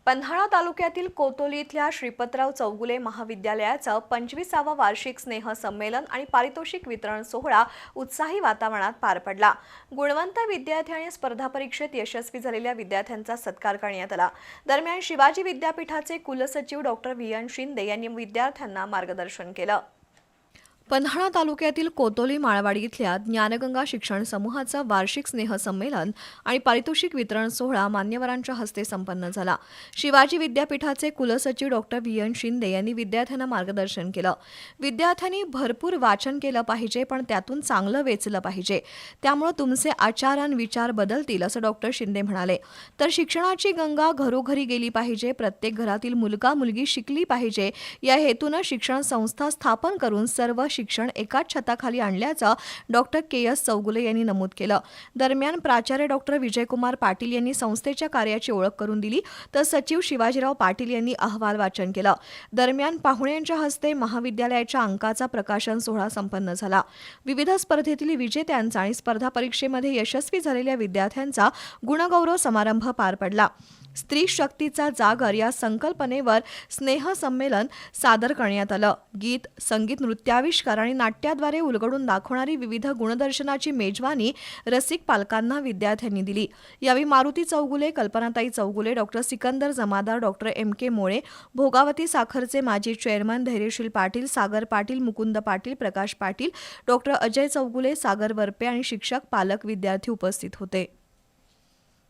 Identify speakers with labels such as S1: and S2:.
S1: पन्हाळा तालुक्यातील कोतोली इथल्या श्रीपतराव चौगुले महाविद्यालयाचं 25वा वार्षिक स्नेह संमेलन आणि पारितोषिक वितरण सोहळा उत्साही वातावरणात पार पडला। गुणवंत विद्यार्थी आणि स्पर्धा परीक्षेत यशस्वी झालेल्या विद्यार्थ्यांचा सत्कार करण्यात आला। दरम्यान शिवाजी विद्यापीठाचे कुलसचिव डॉक्टर व्ही.एन. शिंदे यांनी विद्यार्थ्यांना मार्गदर्शन केलं। पन्हाळा तालुक्यातील कोतोली माळवाडी इथल्या ज्ञानगंगा शिक्षण समूहाचा वार्षिक स्नेह संमेलन आणि पारितोषिक वितरण सोहळा मान्यवरांच्या हस्ते संपन्न झाला। शिवाजी विद्यापीठाचे कुलसचिव डॉक्टर व्ही.एन. शिंदे यांनी विद्यार्थ्यांना मार्गदर्शन केलं। विद्यार्थ्यांनी भरपूर वाचन केलं पाहिजे, पण त्यातून चांगलं वेचलं पाहिजे, त्यामुळे तुमचे आचार आणि विचार बदलतील असं डॉक्टर शिंदे म्हणाले। तर शिक्षणाची गंगा घरोघरी गेली पाहिजे, प्रत्येक घरातील मुलगा मुलगी शिकली पाहिजे या हेतूने शिक्षण संस्था स्थापन करून सर्व शिक्षण एकाच छताखाली आणल्याचं डॉक्टर के.एस. चौगुले यांनी नमूद केलं। दरम्यान प्राचार्य डॉक्टर विजयकुमार पाटील यांनी संस्थेच्या कार्याची ओळख करून दिली, तर सचिव शिवाजीराव पाटील यांनी अहवाल वाचन केलं। दरम्यान पाहुण्यांच्या हस्ते महाविद्यालयाच्या अंकाचा प्रकाशन सोहळा संपन्न झाला। विविध स्पर्धेतील विजेत्यांचा आणि स्पर्धा परीक्षेमध्ये यशस्वी झालेल्या विद्यार्थ्यांचा गुणगौरव समारंभ पार पडला। स्त्री शक्तीचा जागर या संकल्पनेवर स्नेह संमेलन सादर करण्यात आलं। गीत, संगीत, नृत्याविष्कार आणि नाट्याद्वारे उलगडून दाखवणारी विविध गुणदर्शनाची मेजवानी रसिक पालकांना विद्यार्थ्यांनी दिली। यावेळी मारुती चौगुले, कल्पनाताई चौगुले, डॉक्टर सिकंदर जमादार, डॉक्टर M.K. मोळे, भोगावती साखरचे माजी चेअरमन धैर्यशील पाटील, सागर पाटील, मुकुंद पाटील, प्रकाश पाटील, डॉक्टर अजय चौगुले, सागर वरपे आणि शिक्षक, पालक, विद्यार्थी उपस्थित होते।